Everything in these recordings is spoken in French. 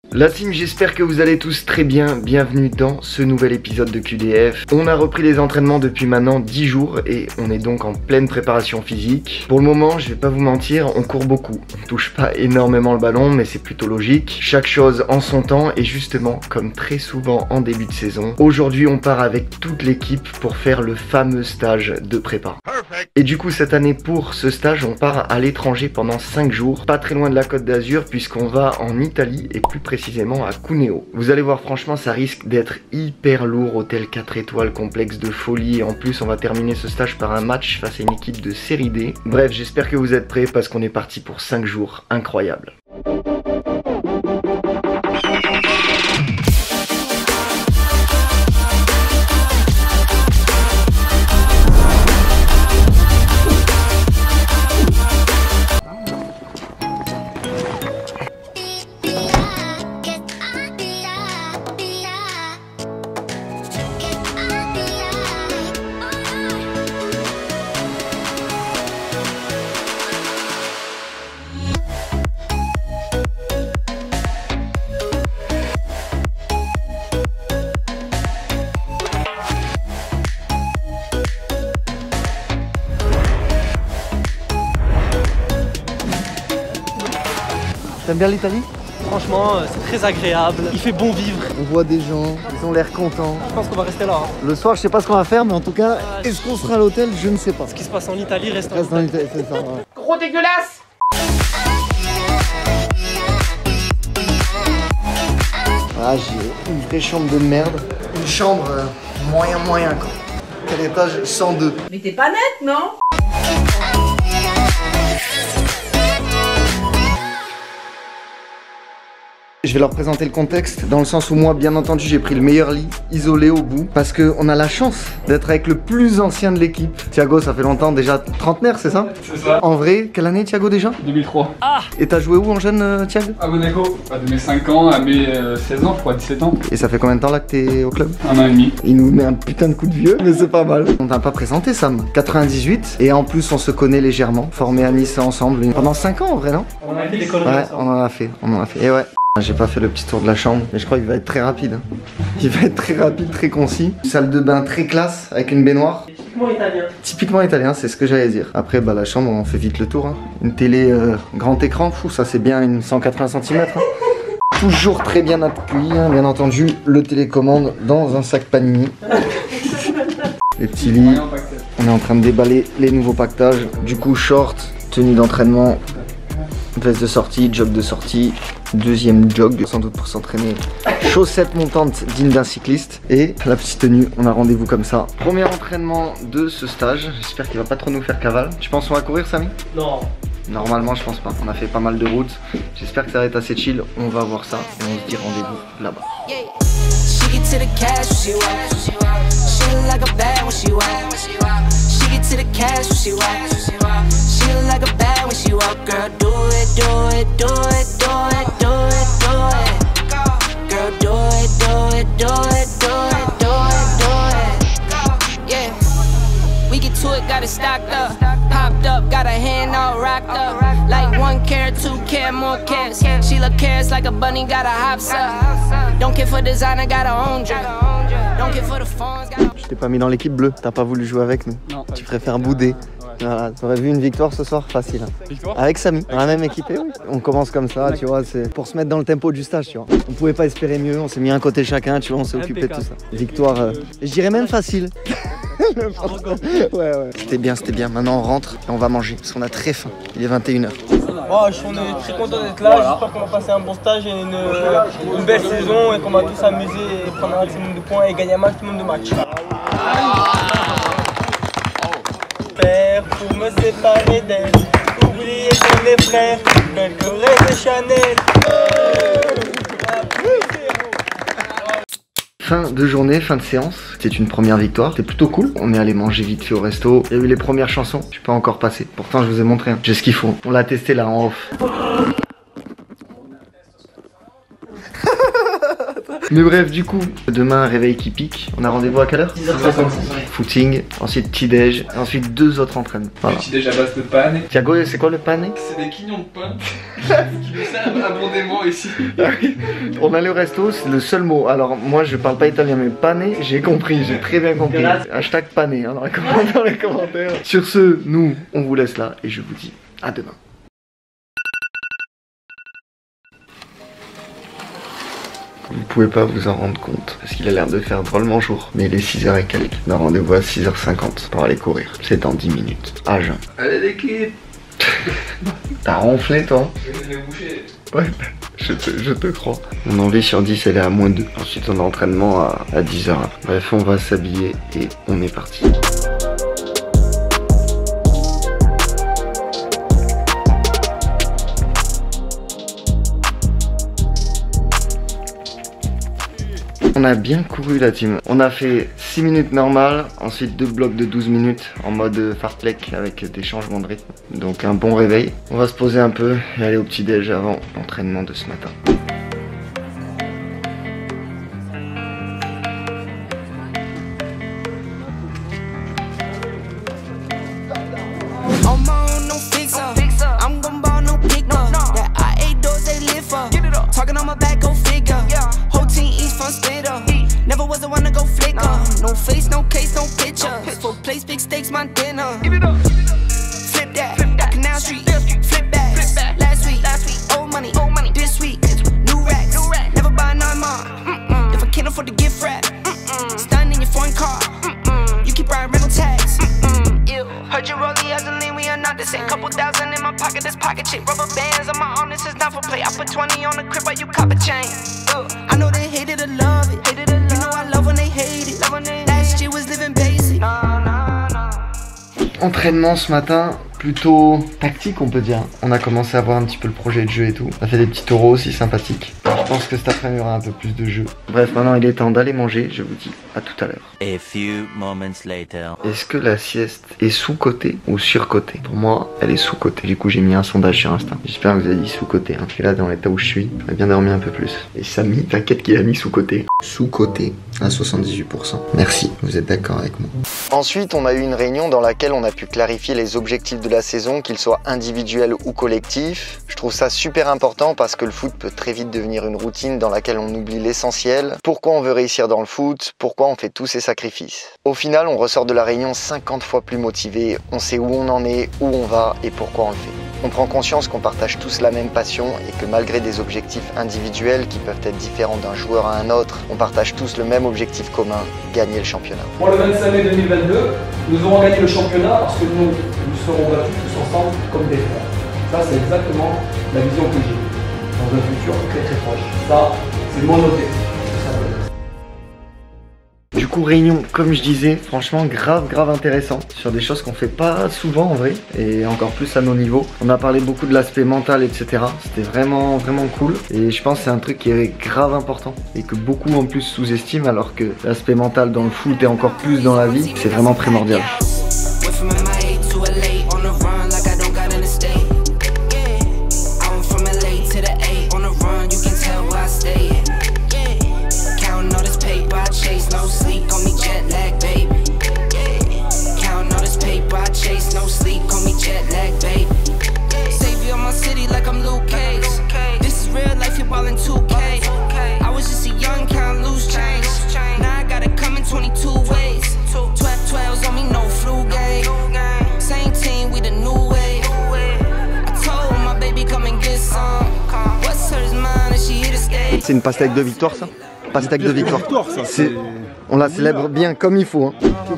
La team, j'espère que vous allez tous très bien, bienvenue dans ce nouvel épisode de QDF. On a repris les entraînements depuis maintenant 10 jours et on est donc en pleine préparation physique. Pour le moment, je vais pas vous mentir, on court beaucoup. On touche pas énormément le ballon, mais c'est plutôt logique. Chaque chose en son temps et justement, comme très souvent en début de saison, aujourd'hui on part avec toute l'équipe pour faire le fameux stage de prépa. Et du coup, cette année pour ce stage, on part à l'étranger pendant 5 jours, pas très loin de la Côte d'Azur puisqu'on va en Italie et plus précisément à Cuneo. Vous allez voir, franchement, ça risque d'être hyper lourd, hôtel 4 étoiles, complexe de folie. En plus, on va terminer ce stage par un match face à une équipe de série D. Bref, j'espère que vous êtes prêts parce qu'on est parti pour 5 jours incroyables. T'aimes bien l'Italie? Franchement, c'est très agréable, il fait bon vivre. On voit des gens, ils ont l'air contents. Je pense qu'on va rester là. Hein. Le soir, je sais pas ce qu'on va faire, mais en tout cas, est-ce qu'on sera à l'hôtel? Je ne sais pas. Ce qui se passe en Italie reste en Italie. Italie. C'est ça, ouais. Gros dégueulasse! Ah, j'ai une vraie chambre de merde. Une chambre moyen quoi. Quel étage? 102. Mais t'es pas net, non? Je vais leur présenter le contexte dans le sens où moi, bien entendu, j'ai pris le meilleur lit isolé au bout parce qu'on a la chance d'être avec le plus ancien de l'équipe. Thiago, ça fait longtemps déjà, trentenaire, c'est ça? C'est ça. En vrai, quelle année Thiago déjà? 2003. Ah! Et t'as joué où en jeune, Thiago? À Monaco, de mes 5 ans à mes 16 ans, je crois, 17 ans. Et ça fait combien de temps là que t'es au club? 1 an et demi. Il nous met un putain de coup de vieux, mais c'est pas mal. On t'a pas présenté Sam, 98, et en plus on se connaît légèrement, formé à Nice ensemble pendant 5 ans en vrai, non? On a fait des conneries Ouais, ensemble. on en a fait, et ouais. J'ai pas fait le petit tour de la chambre, mais je crois qu'il va être très rapide. Hein. Il va être très rapide, très concis. Salle de bain très classe, avec une baignoire. Typiquement italien. Typiquement italien, c'est ce que j'allais dire. Après, bah, la chambre, on fait vite le tour. Hein. Une télé grand écran, fou, ça c'est bien une 180 cm. Hein. Toujours très bien accueilli, hein, bien entendu. Le télécommande dans un sac Panini. Les petits lits. On est en train de déballer les nouveaux pactages. Du coup, short, tenue d'entraînement, veste de sortie, jog de sortie, deuxième jog, sans doute pour s'entraîner, chaussettes montantes dignes d'un cycliste et la petite tenue, on a rendez-vous comme ça. Premier entraînement de ce stage, j'espère qu'il va pas trop nous faire cavale. Tu penses qu'on va courir, Samy? Non. Normalement, je pense pas. On a fait pas mal de routes. J'espère que ça va être assez chill. On va voir ça et on se dit rendez-vous là-bas. Like a bad when she walk, girl, do it, do it, do it, do it, do it, do it. Girl, do it, do it, do it, do it, do it, do it. Yeah, we get to it, got it stocked up, popped up, got her hand all rocked up. Like 1 carat, 2 carat, more carats. She look carrots like a bunny, got her hops up. Don't care for designer, got her own drip. Don't care for the phones, got her. Je t'ai pas mis dans l'équipe bleue. T'as pas voulu jouer avec nous. Non. Tu préfères bouder. Voilà, t'aurais vu une victoire ce soir facile. Hein. Victoire? Avec Samy, dans la même équipe, oui. On commence comme ça, tu vois, c'est pour se mettre dans le tempo du stage, tu vois. On pouvait pas espérer mieux, on s'est mis un côté chacun, tu vois, on s'est occupé de tout ça. Victoire, je dirais même facile. ouais. C'était bien. Maintenant on rentre et on va manger parce qu'on a très faim. Il est 21h. Oh, on est très content d'être là, j'espère qu'on va passer un bon stage et une belle saison et qu'on va tous s'amuser et prendre un maximum de points et gagner un maximum de matchs. Père pour me séparer d'elle, oublier qu'on est frères, quelques rêves de Chanel. Fin de journée, fin de séance. C'est une première victoire, c'est plutôt cool. On est allé manger vite fait au resto. Il y a eu les premières chansons, je suis pas encore passé. Pourtant je vous ai montré, hein. J'ai ce qu'il faut. On l'a testé là en off. Mais bref, du coup, demain réveil qui pique. On a rendez-vous à quelle heure? 10h50. Footing, ensuite petit déj, ensuite 2 autres entraînements. Voilà. Petit déj à base de pane. Thiago, c'est quoi le pane? C'est des quignons de pain qui nous servent abondamment ici. On a le resto, c'est le seul mot. Alors moi je parle pas italien, mais pane, j'ai compris, j'ai très bien compris. Hashtag pane hein, dans les commentaires. Sur ce, nous, on vous laisse là et je vous dis à demain. Vous pouvez pas vous en rendre compte parce qu'il a l'air de faire drôlement jour. Mais il est 6h et quelques. On a rendez-vous à 6h50 pour aller courir. C'est dans 10 minutes. À jeun. Allez l'équipe. T'as ronflé toi? Je vais boucher. Ouais, je te crois. Mon envie sur 10 elle est à -2. Ensuite on a entraînement à 10h. Bref, on va s'habiller et on est parti. On a bien couru la team. On a fait 6 minutes normales, ensuite 2 blocs de 12 minutes en mode fartlek avec des changements de rythme. Donc un bon réveil. On va se poser un peu et aller au petit déj avant l'entraînement de ce matin. Never was the one to go flicker. No face, no case, no picture. Full place, big stakes, my dinner. Give it up. Flip that. Canal Street. Flip back. Last week. Old money. This week. New racks. Never buy none more. If I can't afford to gift wrap. Stunning in your foreign car. You keep riding rental tags. Ew. Heard you roll the other lane, we are not the same. Couple thousand in my pocket, this pocket shit. Rubber bands on my arm, this is not for play. I put 20 on the crib while you cop a chain. I know they hated or love it. You know I love when they hate it. Last year was living basic. Entraînement ce matin, plutôt tactique on peut dire. On a commencé à voir un petit peu le projet de jeu et tout. On a fait des petits taureaux aussi sympathiques. Je pense que cet après-midi il y aura un peu plus de jeu. Bref, maintenant il est temps d'aller manger, je vous dis à tout à l'heure. A few moments later. Est-ce que la sieste est sous-cotée ou sur-cotée? Pour moi, elle est sous-cotée. Du coup, j'ai mis un sondage sur Insta. J'espère que vous avez dit sous-cotée. Hein. Et là, dans l'état où je suis, j'aurais bien dormi un peu plus. Et Samy, t'inquiète qu'il a mis sous-cotée. Sous-cotée à 78%. Merci, vous êtes d'accord avec moi. Ensuite, on a eu une réunion dans laquelle on a pu clarifier les objectifs de la saison, qu'ils soient individuels ou collectifs. Je trouve ça super important parce que le foot peut très vite devenir une routine dans laquelle on oublie l'essentiel. Pourquoi on veut réussir dans le foot? Pourquoi on fait tous ces sacrifices? Au final, on ressort de la réunion 50 fois plus motivé. On sait où on en est, où on va et pourquoi on le fait. On prend conscience qu'on partage tous la même passion et que malgré des objectifs individuels qui peuvent être différents d'un joueur à un autre, on partage tous le même objectif commun, gagner le championnat. Pour le 25 mai 2022, nous aurons gagné le championnat parce que nous serons battus tous ensemble comme des frères. Ça, c'est exactement la vision que j'ai dans un futur très très proche. Ça, c'est mon objectif. Du coup, réunion, comme je disais, franchement grave intéressant sur des choses qu'on fait pas souvent en vrai et encore plus à nos niveaux. On a parlé beaucoup de l'aspect mental, etc. C'était vraiment cool et je pense que c'est un truc qui est grave important et que beaucoup en plus sous-estiment alors que l'aspect mental dans le foot et encore plus dans la vie, c'est vraiment primordial. C'est une pastèque de victoire ça? Pastèque de victoire. On la célèbre bien comme il faut. Hein.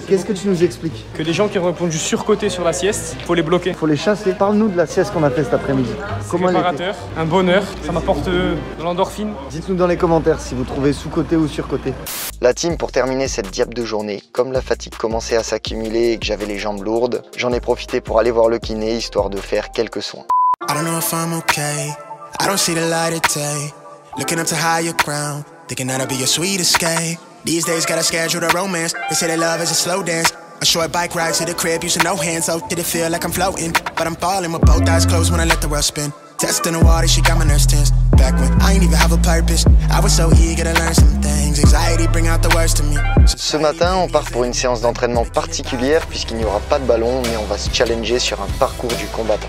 Qu'est-ce que tu nous expliques? Que les gens qui ont répondu surcoté sur la sieste, il faut les bloquer. Il faut les chasser. Parle-nous de la sieste qu'on a fait cet après-midi. Comment réparateur, un bonheur, ça m'apporte de l'endorphine. Dites-nous dans les commentaires si vous trouvez sous-coté ou sur-coté. La team, pour terminer cette diable de journée, comme la fatigue commençait à s'accumuler et que j'avais les jambes lourdes, j'en ai profité pour aller voir le kiné histoire de faire quelques soins. Looking up to higher ground, thinking that'll be your sweet escape. These days gotta schedule the romance. They say that love is a slow dance. A short bike ride to the crib using no hands, so did it feel like I'm floating? But I'm falling with both eyes closed when I let the rust spin. Testing the water, she got my nerves tense. Back when I ain't even have a purpose, I was so eager to learn some things. things. Anxiety bring out the worst in me. Ce matin, on part pour une séance d'entraînement particulière puisqu'il n'y aura pas de ballon, mais on va se challenger sur un parcours du combattant.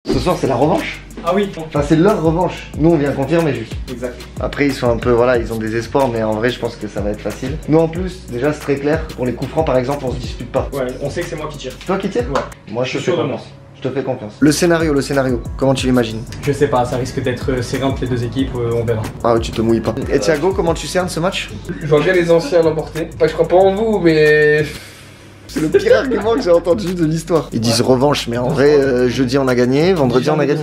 Ce soir, c'est la revanche. Ah oui. Enfin, c'est leur revanche. Nous, on vient confirmer juste. Exact. Après, ils sont un peu, voilà, ils ont des espoirs, mais en vrai, je pense que ça va être facile. Nous, en plus, déjà, c'est très clair. Pour les coups francs, par exemple, on se dispute pas. Ouais, on sait que c'est moi qui tire. Toi qui tires? Ouais. Moi, je te fais confiance. Je te fais confiance. Le scénario, comment tu l'imagines? Je sais pas, ça risque d'être serré entre les deux équipes, on verra. Ah, tu te mouilles pas. Et Thiago, comment tu cernes ce match? Je vois bien les anciens l'emporter. Enfin, je crois pas en vous, mais... C'est le pire argument que j'ai entendu de l'histoire. Ils disent revanche, mais en vrai, jeudi on a gagné, vendredi on a gagné.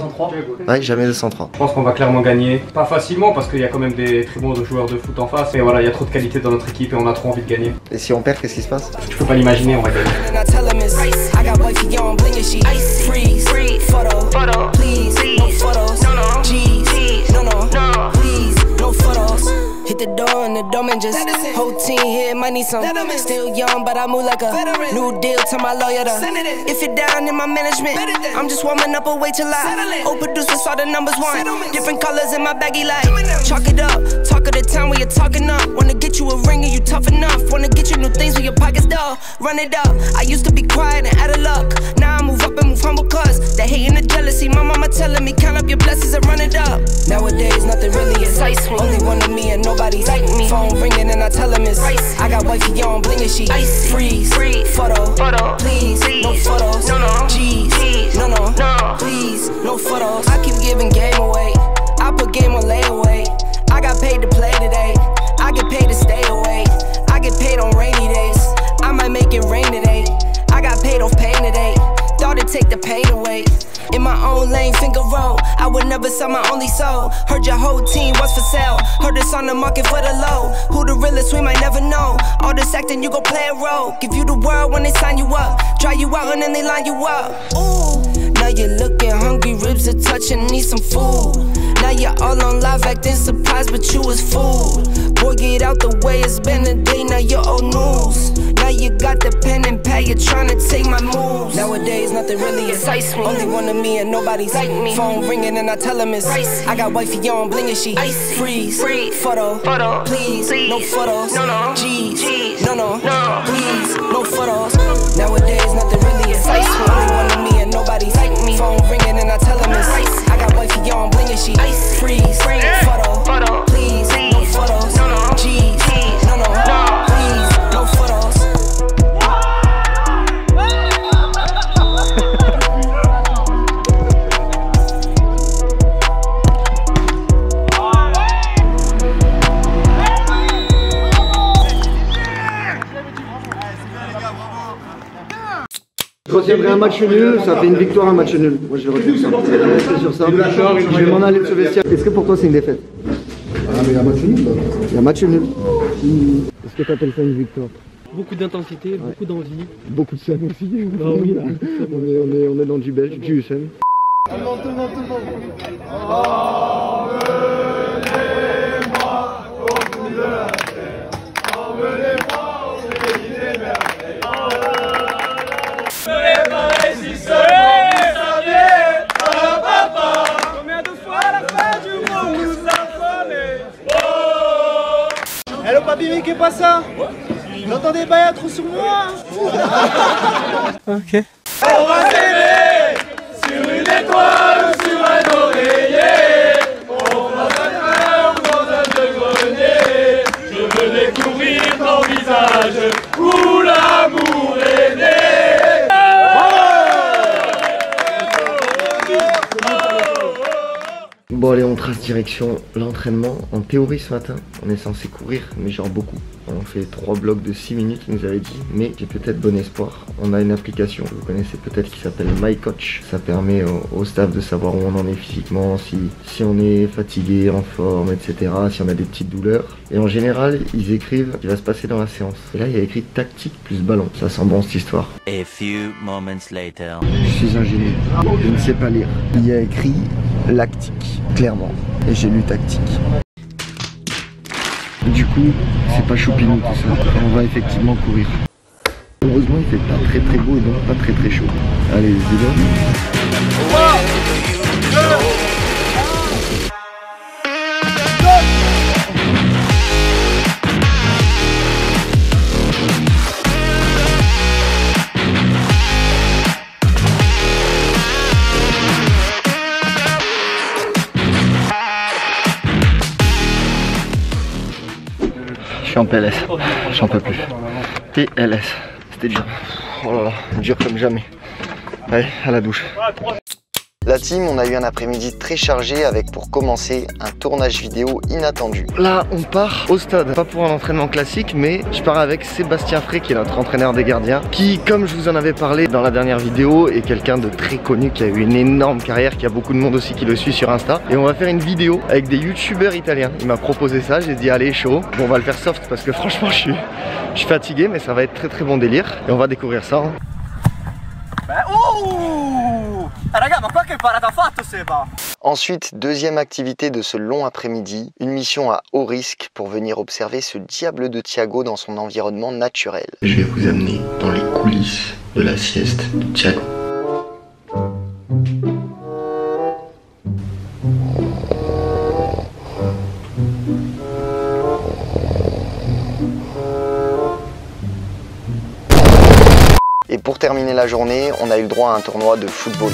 Ouais, jamais 203. Je pense qu'on va clairement gagner. Pas facilement parce qu'il y a quand même des très bons joueurs de foot en face. Et voilà, il y a trop de qualité dans notre équipe et on a trop envie de gagner. Et si on perd, qu'est-ce qui se passe? Tu peux pas l'imaginer, on va gagner. Hit the door and the dumb and just whole team here might need some. Still young, but I move like a new deal to my lawyer. If it down in my management, I'm just warming up a way till I old producers saw the numbers one. Different colors in my baggy light. Chalk it up, talk of the town where you're talking up. Wanna get you a ring and you tough enough. Wanna get you new things with your pockets dull. Run it up. I used to be quiet and out of luck. Now I move up and move humble cause the hate and the jealousy. My mama telling me count up your blessings and run it up. Nowadays nothing really excites me. Only one of me and nobody like me. Phone ringing and I tell him it's ice. I got wifey on bling and she ice. Freeze, photo, please, no photos. G's, no, please, no photos. I keep giving game away. I put game on layaway. I got paid to play today. I get paid to stay away. I get paid on rainy days. I might make it rain today. I got paid off pain today. Thought it'd take the pain away. In my own lane, finger roll. I would never sell my only soul. Heard your whole team was for sale. Heard it's on the market for the low. Who the realest, we might never know. All this acting, you gon' play a role. Give you the world when they sign you up. Dry you out and then they line you up. Ooh, now you're looking hungry, ribs are touching, need some food. Now you're all on live acting surprised, but you was fooled. Boy, get out the way, it's been a day, now you're old news. Now you got the pen and pad, you're trying to take my moves. Nowadays, nothing really excites me. Only one of me and nobody's like me. Phone ringing and I tell him it's ice. I got wifey on bling and she freeze, photo, please, no photos. G's, no, please, no photos. Nowadays, nothing really excites me. Only one of me and nobody's like me. Phone ringing and I tell him it's ice. I got wifey on bling and she freeze, photo, please, no photos. G's, no, please, no photos. Je retiendrai un match nul, ça fait une victoire, un match nul. Moi je vais retenir ça. Je vais rester sur ça. Je vais m'en aller de ce vestiaire. Est-ce que pour toi c'est une défaite? Ah mais il y a un match nul là. Il y a un match nul. Est-ce que tu appelles ça une victoire? Beaucoup d'intensité, beaucoup d'envie. Beaucoup de scène aussi. Ah oui, là. On est dans du belge, du USM. Tout le monde. Emmenez-moi au bout de la terre. Emmenez-moi au pays des merveilles. Si seulement vous saviez, ah papa, combien de fois la fin du monde vous affolez. Oh. Hello papy, mais qu'est pas ça? Vous n'entendez pas trop sur moi? Ok. On va s'aimer sur une étoile ou sur un oreiller. On va s'attraper dans un de grenier. Je veux découvrir ton visage où l'amour direction l'entraînement. En théorie ce matin, on est censé courir, mais genre beaucoup. On fait 3 blocs de 6 minutes, il nous avait dit, mais j'ai peut-être bon espoir. On a une application, vous connaissez peut-être, qui s'appelle MyCoach. Ça permet au staff de savoir où on en est physiquement, si on est fatigué, en forme, etc. Si on a des petites douleurs. Et en général, ils écrivent ce qui va se passer dans la séance. Et là, il y a écrit tactique plus ballon. Ça sent bon cette histoire. A few moments later. Je suis ingénieur, je ne sais pas lire. Il y a écrit lactique, clairement. Et j'ai lu tactique. Du coup, c'est pas choupinou tout ça. On va effectivement courir. Heureusement, il fait pas très très beau et donc pas très très chaud. Allez, dis-le. Je suis en PLS, j'en peux plus. PLS, c'était dur. Oh là là, dur comme jamais. Allez, à la douche. La team, on a eu un après-midi très chargé avec pour commencer un tournage vidéo inattendu. Là, on part au stade, pas pour un entraînement classique, mais je pars avec Sébastien Frey qui est notre entraîneur des gardiens, qui, comme je vous en avais parlé dans la dernière vidéo, est quelqu'un de très connu, qui a eu une énorme carrière, qui a beaucoup de monde aussi qui le suit sur Insta. Et on va faire une vidéo avec des youtubeurs italiens. Il m'a proposé ça, j'ai dit allez chaud. Bon, on va le faire soft parce que franchement je suis fatigué, mais ça va être très très bon délire. Et on va découvrir ça. Hein. Ensuite, deuxième activité de ce long après-midi, une mission à haut risque pour venir observer ce diable de Thiago dans son environnement naturel. Je vais vous amener dans les coulisses de la sieste de Thiago. Et pour terminer la journée, on a eu le droit à un tournoi de football.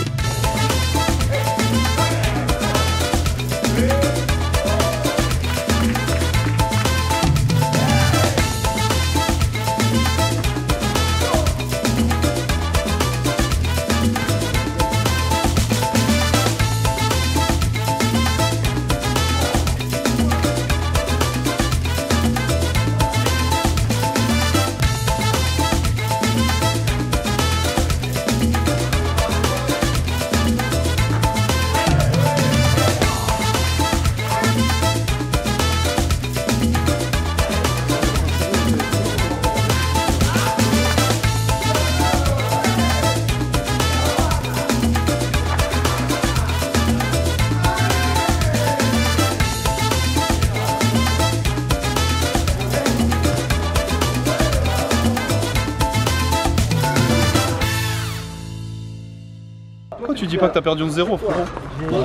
Pourquoi tu dis pas que t'as perdu 11-0, frérot?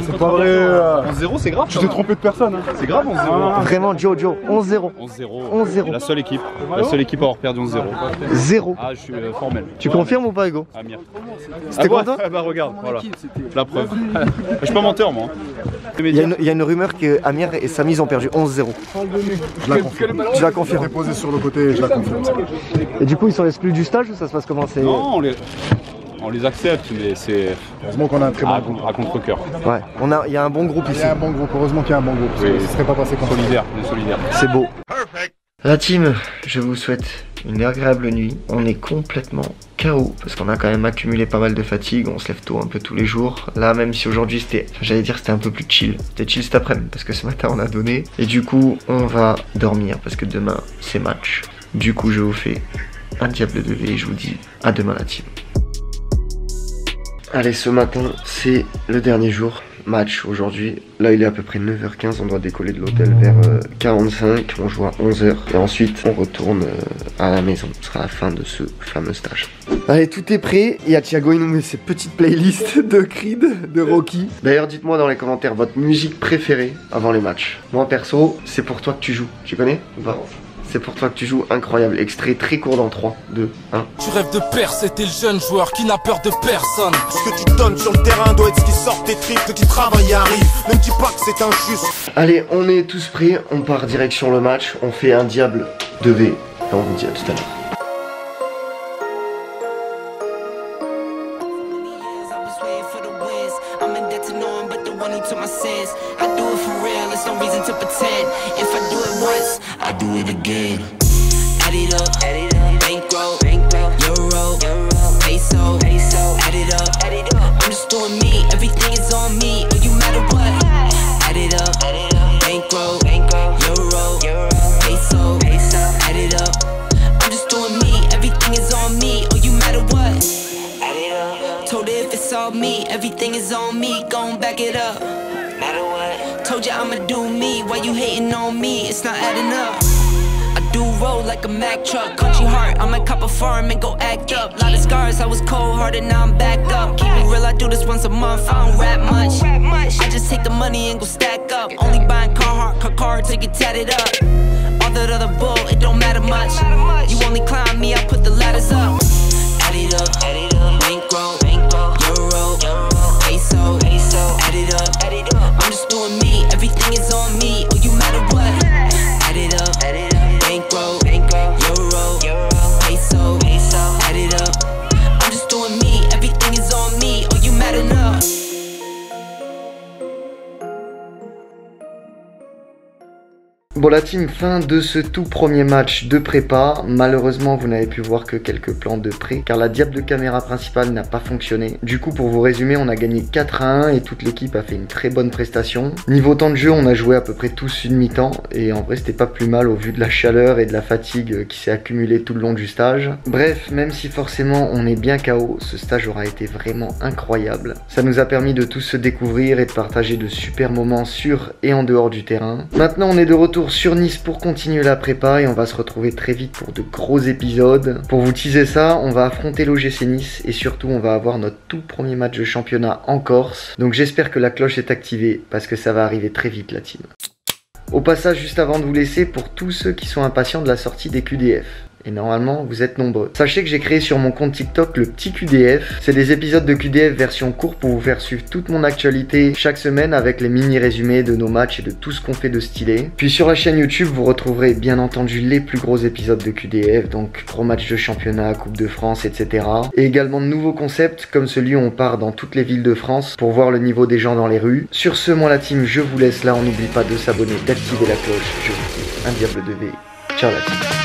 C'est pas vrai. 11-0 c'est grave. Tu t'es trompé de personne. Hein. C'est grave 11-0. Vraiment Joe, 11-0. 11-0. La seule équipe à avoir perdu 11-0. 0. Ah, je suis formel. Tu confirmes ou pas, Hugo? Amir. C'était content? Bah regarde, voilà. La preuve. Je suis pas menteur, moi. Il y a une rumeur que Amir et Samy ils ont perdu 11-0. Je la confirme. Tu la confirmes? Je l'ai posé sur le côté, je la confirme. Et du coup, ils sont exclus du stage ou ça se passe comment? Non, on les accepte, mais c'est... Heureusement qu'on a un très bon groupe. À contre-cœur. Ouais, il y a un bon groupe ici. Il y a un bon groupe, heureusement qu'il y a un bon groupe. Oui, ça ne serait pas passé comme ça. Solidaire, on est solidaire. C'est beau. La team, je vous souhaite une agréable nuit. On est complètement KO parce qu'on a quand même accumulé pas mal de fatigue. On se lève tôt un peu tous les jours. Là, même si aujourd'hui c'était, j'allais dire c'était un peu plus chill. C'était chill cet après-midi parce que ce matin on a donné. Et du coup, on va dormir parce que demain c'est match. Du coup, je vous fais un diable de V et je vous dis à demain la team. Allez, ce matin, c'est le dernier jour. Match aujourd'hui. Là, il est à peu près 9h15. On doit décoller de l'hôtel vers 45. On joue à 11h. Et ensuite, on retourne à la maison. Ce sera la fin de ce fameux stage. Allez, tout est prêt. Il y a Thiago, il nous met ses petites playlists de Creed, de Rocky. D'ailleurs, dites-moi dans les commentaires votre musique préférée avant les matchs. Moi, perso, c'est pour toi que tu joues. Tu connais ou pas? C'est pour toi que tu joues, incroyable. Extrait très court dans 3, 2, 1. Tu rêves de percer, t'es le jeune joueur qui n'a peur de personne. Ce que tu donnes sur le terrain doit être ce qui sort tes tripes. Que tu travailles arrive, ne me dis pas que c'est injuste. Allez, on est tous prêts, on part direction le match. On fait un diable de V. Et on vous dit à tout à l'heure. I'm in debt to no one but the one who took my sins. I do it for real. do it again. Add it up, bankroll, euro, peso, add it up. I'm just doing me, everything is on me, oh you matter what. Add it up, bankroll, euro, peso, add it up. I'm just doing me, everything is on me, oh you matter what. Add it up. Told her if it's all me, everything is on me, gon' back it up. Matter what. Told you I'ma do me, why you hating on me, it's not adding up. I do roll like a Mack truck, country heart, I might cop a farm and go act up. Lot of scars, I was cold-hearted, now I'm backed up. Keep it real, I do this once a month, I don't rap much. I just take the money and go stack up. Only buying car to get tatted up. All that other bull, it don't matter much. You only climb me, I put the ladders up. Add it up, bankroll, euro, peso, add it up. I'm just doing me, everything is on me, oh you matter what. Add it up, bankroll, euro, peso, add it up. I'm just doing me, everything is on me, oh you matter enough. Bon la team, fin de ce tout premier match de prépa. Malheureusement vous n'avez pu voir que quelques plans de près car la diable de caméra principale n'a pas fonctionné. Du coup pour vous résumer, on a gagné 4-1 et toute l'équipe a fait une très bonne prestation. Niveau temps de jeu, on a joué à peu près tous une mi-temps et en vrai c'était pas plus mal au vu de la chaleur et de la fatigue qui s'est accumulée tout le long du stage. Bref, même si forcément on est bien KO, ce stage aura été vraiment incroyable. Ça nous a permis de tous se découvrir et de partager de super moments sur et en dehors du terrain. Maintenant on est de retour sur Nice pour continuer la prépa et on va se retrouver très vite pour de gros épisodes. Pour vous teaser ça, on va affronter l'OGC Nice et surtout on va avoir notre tout premier match de championnat en Corse. Donc j'espère que la cloche est activée parce que ça va arriver très vite la team. Au passage, juste avant de vous laisser, pour tous ceux qui sont impatients de la sortie des QDF. Et normalement, vous êtes nombreux. Sachez que j'ai créé sur mon compte TikTok le petit QDF. C'est des épisodes de QDF version courte pour vous faire suivre toute mon actualité chaque semaine avec les mini résumés de nos matchs et de tout ce qu'on fait de stylé. Puis sur la chaîne YouTube, vous retrouverez bien entendu les plus gros épisodes de QDF, donc gros matchs de championnat, Coupe de France, etc. Et également de nouveaux concepts comme celui où on part dans toutes les villes de France pour voir le niveau des gens dans les rues. Sur ce, moi la team, je vous laisse là. On n'oublie pas de s'abonner, d'activer la cloche. Je vous dis un diable de V. Ciao la team.